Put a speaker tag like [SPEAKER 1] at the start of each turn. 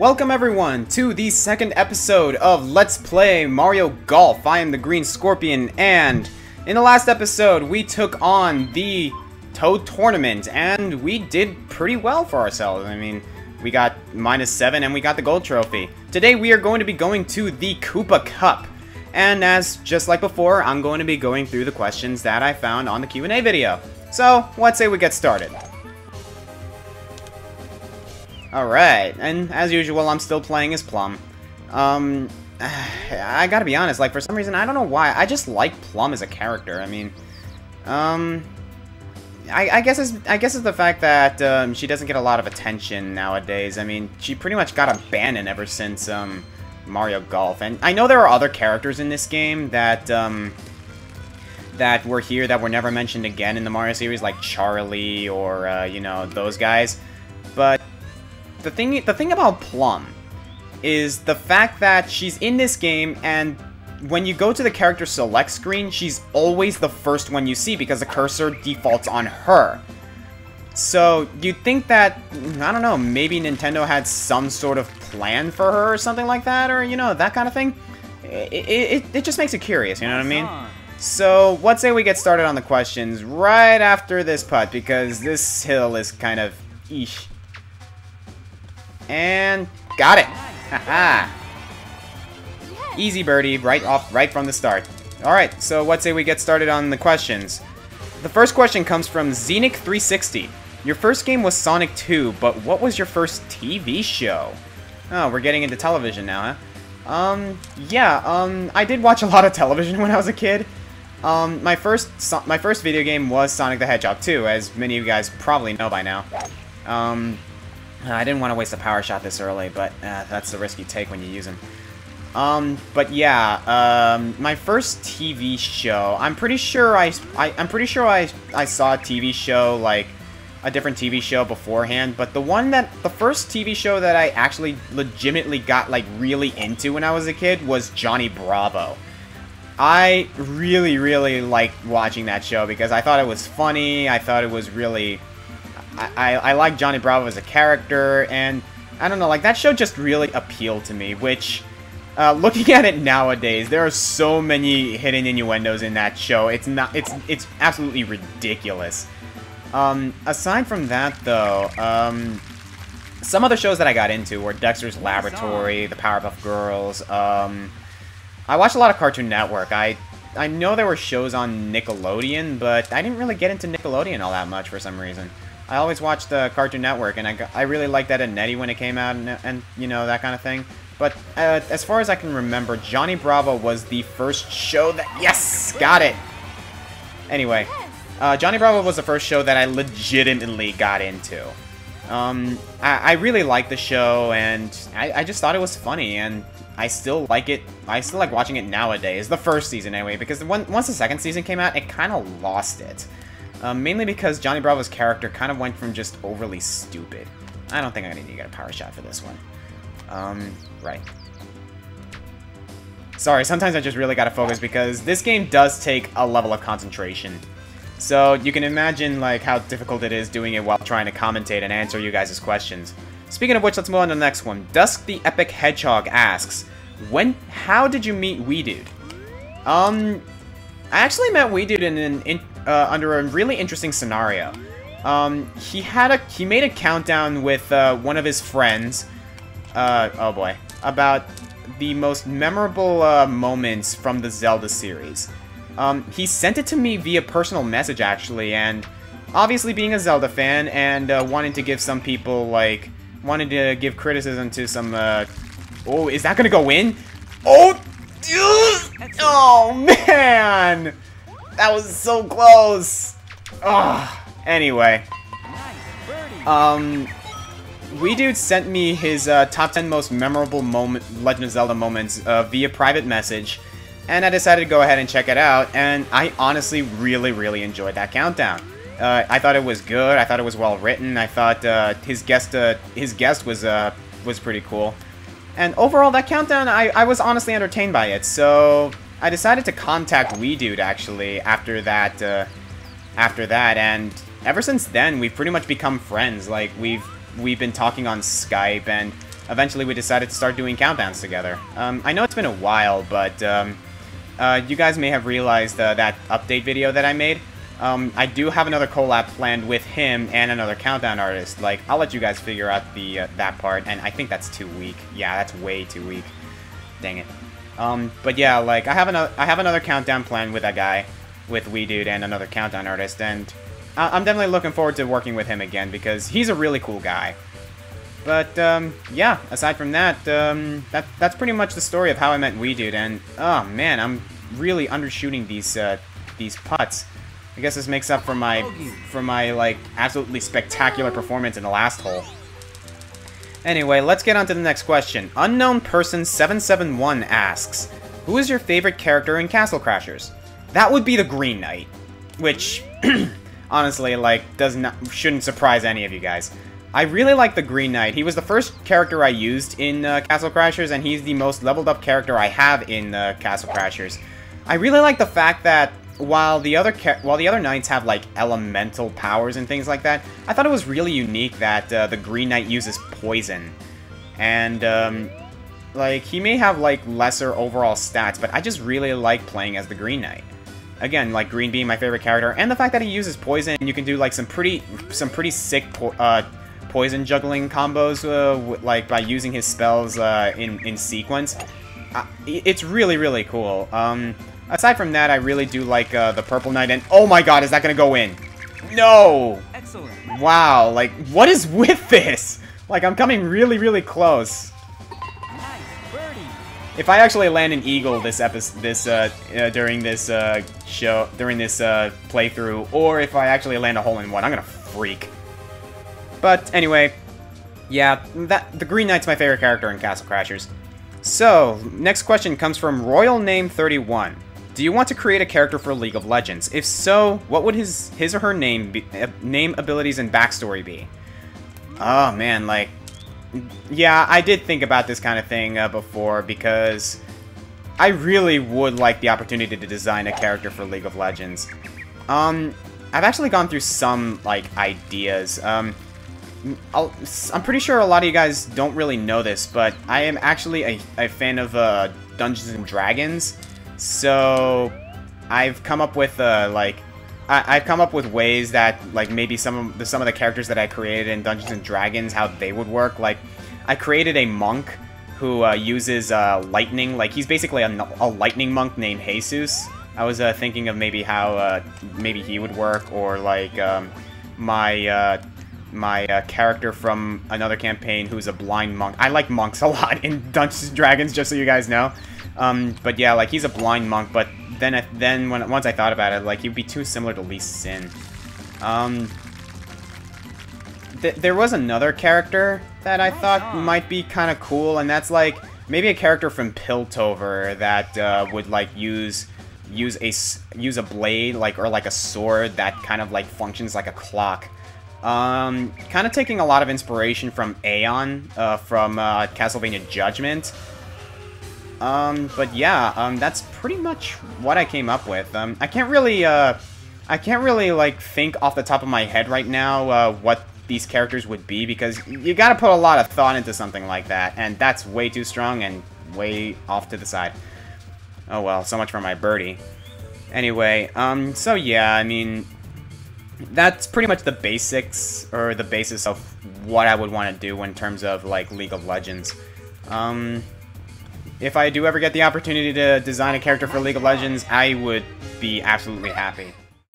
[SPEAKER 1] Welcome everyone to the second episode of Let's Play Mario Golf. I am the Green Scorpion, and in the last episode we took on the Toad Tournament, and we did pretty well for ourselves. I mean, we got -7 and we got the gold trophy. Today we are going to be going to the Koopa Cup, and just like before, I'm going to be going through the questions that I found on the Q&A video. So, let's say we get started. Alright, and as usual, I'm still playing as Plum. I gotta be honest, like, for some reason, I don't know why, I just like Plum as a character. I mean, I guess it's the fact that, she doesn't get a lot of attention nowadays. I mean, she pretty much got abandoned ever since, Mario Golf. And I know there are other characters in this game that, that were here that were never mentioned again in the Mario series, like Charlie or, you know, those guys. But the thing about Plum is the fact that she's in this game, and when you go to the character select screen, she's always the first one you see because the cursor defaults on her. So you'd think that, I don't know, maybe Nintendo had some sort of plan for her or something like that, or, you know, that kind of thing. It just makes it curious, you know what I mean? So, let's say we get started on the questions right after this putt, because this hill is kind of eesh. And got it. Haha. Easy birdie, right from the start. Alright, so let's say we get started on the questions. The first question comes from Xenic360. Your first game was Sonic 2, but what was your first TV show? Oh, we're getting into television now, huh? I did watch a lot of television when I was a kid. My first video game was Sonic the Hedgehog 2, as many of you guys probably know by now. I didn't want to waste a power shot this early, but that's the risk you take when you use them. But yeah, my first TV show, I'm pretty sure I saw a TV show, like a different TV show beforehand, but the first TV show that I actually legitimately got like really into when I was a kid was Johnny Bravo. I really liked watching that show because I thought it was funny. I thought it was really, I liked Johnny Bravo as a character, and I don't know, like, that show just really appealed to me, which, looking at it nowadays, there are so many hidden innuendos in that show. It's absolutely ridiculous. Aside from that, though, some other shows that I got into were Dexter's Laboratory, the Powerpuff Girls. I watched a lot of Cartoon Network. I know there were shows on Nickelodeon, but I didn't really get into Nickelodeon all that much for some reason. I always watched Cartoon Network, and I really liked that and Nettie when it came out, and you know, that kind of thing. But as far as I can remember, Johnny Bravo was the first show that... Yes! Got it! Anyway, Johnny Bravo was the first show that I legitimately got into. I really liked the show, and I just thought it was funny, and I still like it. I still like watching it nowadays. The first season, anyway, because once the second season came out, it kind of lost it. Mainly because Johnny Bravo's character kind of went from just overly stupid. I don't think I need to get a power shot for this one. Right. Sorry, sometimes I just really gotta focus because this game does take a level of concentration. So you can imagine, like, how difficult it is doing it while trying to commentate and answer you guys' questions. Speaking of which, let's move on to the next one. Dusk the Epic Hedgehog asks, how did you meet Weedude? I actually met Weedude under a really interesting scenario. He made a countdown with one of his friends, oh boy, about the most memorable moments from the Zelda series. He sent it to me via personal message, actually, and obviously being a Zelda fan and wanting to give some people, like, wanted to give criticism to some, oh, is that gonna go in? Oh, oh man! That was so close! Ugh. Anyway. Weedude sent me his top 10 most memorable Legend of Zelda moments via private message, and I decided to go ahead and check it out, and I honestly really enjoyed that countdown. I thought it was good, I thought it was well written, I thought his guest was pretty cool. And overall, that countdown, I was honestly entertained by it, so I decided to contact Weedude, actually, after that, and ever since then, we've pretty much become friends. Like, we've been talking on Skype, and eventually we decided to start doing countdowns together. I know it's been a while, but you guys may have realized that update video that I made. I do have another collab planned with him and another countdown artist. Like, I'll let you guys figure out the that part, and I think that's too weak. Yeah, that's way too weak. Dang it. But yeah, like, I have another countdown planned with that guy, with WeDude and another countdown artist, and I'm definitely looking forward to working with him again, because he's a really cool guy. But, yeah, aside from that, that's pretty much the story of how I met WeDude, and, oh man, I'm really undershooting these putts. I guess this makes up for my, like, absolutely spectacular performance in the last hole. Anyway, let's get on to the next question. Unknown Person 771 asks, who is your favorite character in Castle Crashers? That would be the Green Knight, which, honestly, like, shouldn't surprise any of you guys. I really like the Green Knight. He was the first character I used in Castle Crashers, and he's the most leveled up character I have in Castle Crashers. I really like the fact that while the other knights have like elemental powers and things like that, I thought it was really unique that the Green Knight uses poison, and like he may have like lesser overall stats, but I just really like playing as the Green Knight. Again, like Green being my favorite character, and the fact that he uses poison, and you can do like some pretty sick poison juggling combos like by using his spells in sequence. It's really cool. Aside from that, I really do like the Purple Knight, and oh my god, is that gonna go in? No!
[SPEAKER 2] Excellent.
[SPEAKER 1] Wow, like, what is with this? Like, I'm coming really close.
[SPEAKER 2] Nice birdie.
[SPEAKER 1] If I actually land an eagle during this playthrough, or if I actually land a hole-in-one, I'm gonna freak. But anyway, yeah, the Green Knight's my favorite character in Castle Crashers. So, next question comes from Royal Name 31. Do you want to create a character for League of Legends? If so, what would his or her name, abilities, and backstory be? Oh man, like, yeah, I did think about this kind of thing before, because I really would like the opportunity to design a character for League of Legends. I've actually gone through some, like, ideas. I'm pretty sure a lot of you guys don't really know this, but I am actually a fan of Dungeons and Dragons. So I've come up with I've come up with ways that like maybe some of the characters that I created in Dungeons and Dragons, how they would work. Like, I created a monk who uses lightning. Like, he's basically a lightning monk named Jesus. I was thinking of maybe how maybe he would work, or like my character from another campaign who's a blind monk. I like monks a lot in Dungeons and Dragons, just so you guys know. But yeah, like, he's a blind monk, but then once I thought about it, like, he'd be too similar to Lee Sin. There was another character that I thought might be kind of cool, and that's like maybe a character from Piltover that would like use a blade, like, or like a sword that kind of like functions like a clock. Kind of taking a lot of inspiration from Aeon from Castlevania Judgment. But yeah, that's pretty much what I came up with. I can't really like think off the top of my head right now what these characters would be, because you gotta put a lot of thought into something like that, and that's way too strong and way off to the side. Oh well, so much for my birdie. Anyway, so yeah, I mean, that's pretty much the basics, or the basis of what I would want to do in terms of, like, League of Legends. If I do ever get the opportunity to design a character for League of Legends, I would be absolutely happy.